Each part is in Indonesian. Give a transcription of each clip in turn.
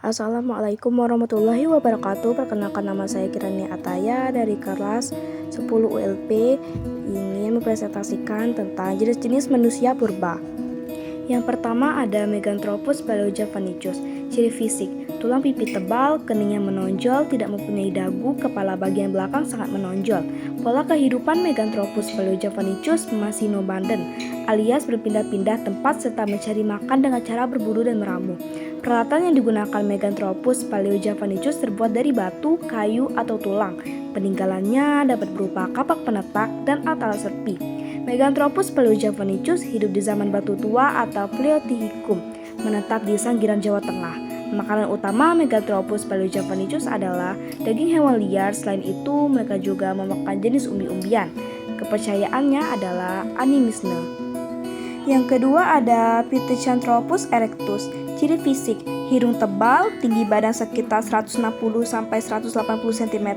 Assalamualaikum warahmatullahi wabarakatuh. Perkenalkan, nama saya Kirani Ataya dari kelas 10 ULP. Ingin mempresentasikan tentang jenis-jenis manusia purba. Yang pertama ada Meganthropus paleojavanicus. Ciri fisik: tulang pipi tebal, keningnya menonjol, tidak mempunyai dagu, kepala bagian belakang sangat menonjol. Pola kehidupan Meganthropus paleojavanicus masih nomanden, alias berpindah-pindah tempat serta mencari makan dengan cara berburu dan meramu. Peralatan yang digunakan Meganthropus paleojavanicus terbuat dari batu, kayu, atau tulang. Peninggalannya dapat berupa kapak penetak dan alat-alat serpi. Meganthropus paleojavanicus hidup di zaman batu tua atau Paleozoikum, menetap di Sanggiran Jawa Tengah. Makanan utama Meganthropus paleojavanicus adalah daging hewan liar. Selain itu, mereka juga memakan jenis umbi-umbian. Kepercayaannya adalah animisme. Yang kedua ada Pithecanthropus erectus. Ciri fisik: hidung tebal, tinggi badan sekitar 160-180 cm,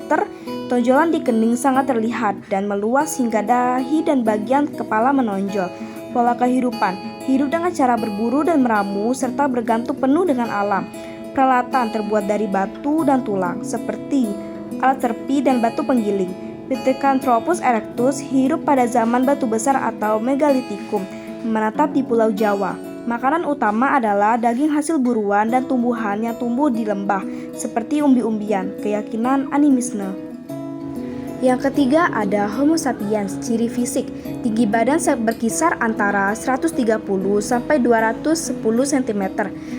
tonjolan di kening sangat terlihat dan meluas hingga dahi dan bagian kepala menonjol. Pola kehidupan: hidup dengan cara berburu dan meramu serta bergantung penuh dengan alam. Peralatan terbuat dari batu dan tulang seperti alat serpi dan batu penggiling. Pithecanthropus erectus hidup pada zaman batu besar atau Megalitikum, menetap di Pulau Jawa. Makanan utama adalah daging hasil buruan dan tumbuhan yang tumbuh di lembah seperti umbi-umbian. Keyakinan animisme. Yang ketiga ada Homo sapiens. Ciri fisik: tinggi badan berkisar antara 130-210 cm,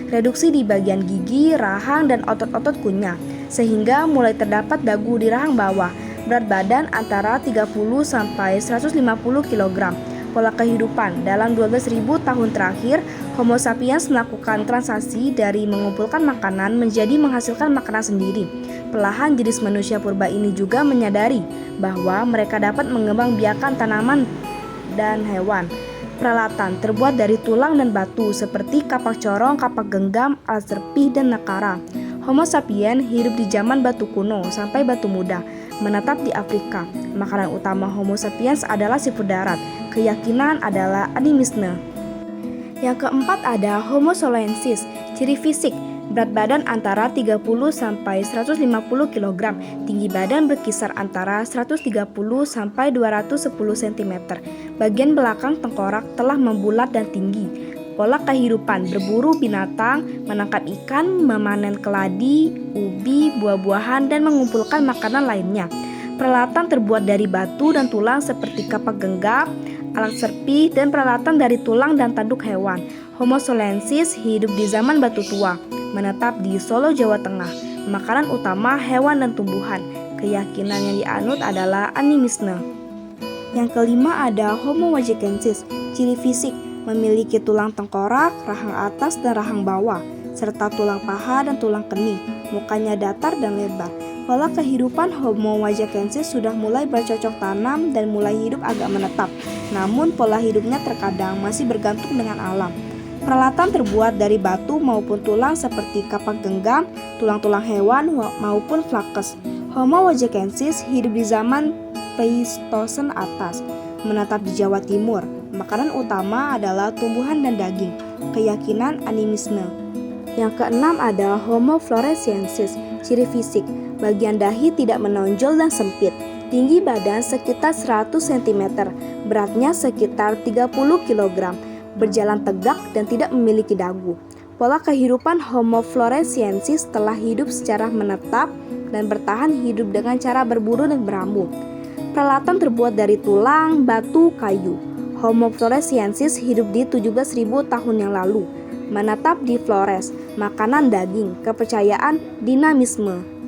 reduksi di bagian gigi, rahang, dan otot-otot kunyah, sehingga mulai terdapat dagu di rahang bawah. Berat badan antara 30-150 kg. Pola kehidupan: dalam 12.000 tahun terakhir, Homo sapiens melakukan transaksi dari mengumpulkan makanan menjadi menghasilkan makanan sendiri. Perlahan jenis manusia purba ini juga menyadari bahwa mereka dapat mengembangbiakan tanaman dan hewan. Peralatan terbuat dari tulang dan batu seperti kapak corong, kapak genggam, alat serpi, dan nekara. Homo sapiens hidup di zaman batu kuno sampai batu muda, menetap di Afrika. Makanan utama Homo sapiens adalah siput darat. Keyakinan adalah animisme. Yang keempat ada Homo soloensis. Ciri fisik: berat badan antara 30-150 kg, tinggi badan berkisar antara 130-210 cm. Bagian belakang tengkorak telah membulat dan tinggi. Pola kehidupan: berburu binatang, menangkap ikan, memanen keladi, ubi, buah-buahan, dan mengumpulkan makanan lainnya. Peralatan terbuat dari batu dan tulang seperti kapak genggam, alat serpi, dan peralatan dari tulang dan tanduk hewan. Homo soloensis hidup di zaman batu tua, menetap di Solo, Jawa Tengah. Makanan utama hewan dan tumbuhan. Keyakinan yang dianut adalah animisme. Yang kelima ada Homo wagekensis. Ciri fisik: memiliki tulang tengkorak, rahang atas dan rahang bawah, serta tulang paha dan tulang kening. Mukanya datar dan lebar. Pola kehidupan Homo wagekensis sudah mulai bercocok tanam dan mulai hidup agak menetap. Namun pola hidupnya terkadang masih bergantung dengan alam. Peralatan terbuat dari batu maupun tulang seperti kapak genggam, tulang-tulang hewan maupun flakes. Homo wagekensis hidup di zaman Pleistosen atas, menetap di Jawa Timur. Makanan utama adalah tumbuhan dan daging. Keyakinan animisme. Yang keenam ada Homo floresiensis. Ciri fisik: bagian dahi tidak menonjol dan sempit. Tinggi badan sekitar 100 cm, beratnya sekitar 30 kg, berjalan tegak dan tidak memiliki dagu. Pola kehidupan Homo floresiensis telah hidup secara menetap dan bertahan hidup dengan cara berburu dan meramu. Peralatan terbuat dari tulang, batu, kayu. Homo floresiensis hidup di 17.000 tahun yang lalu, menetap di Flores. Makanan daging. Kepercayaan dinamisme.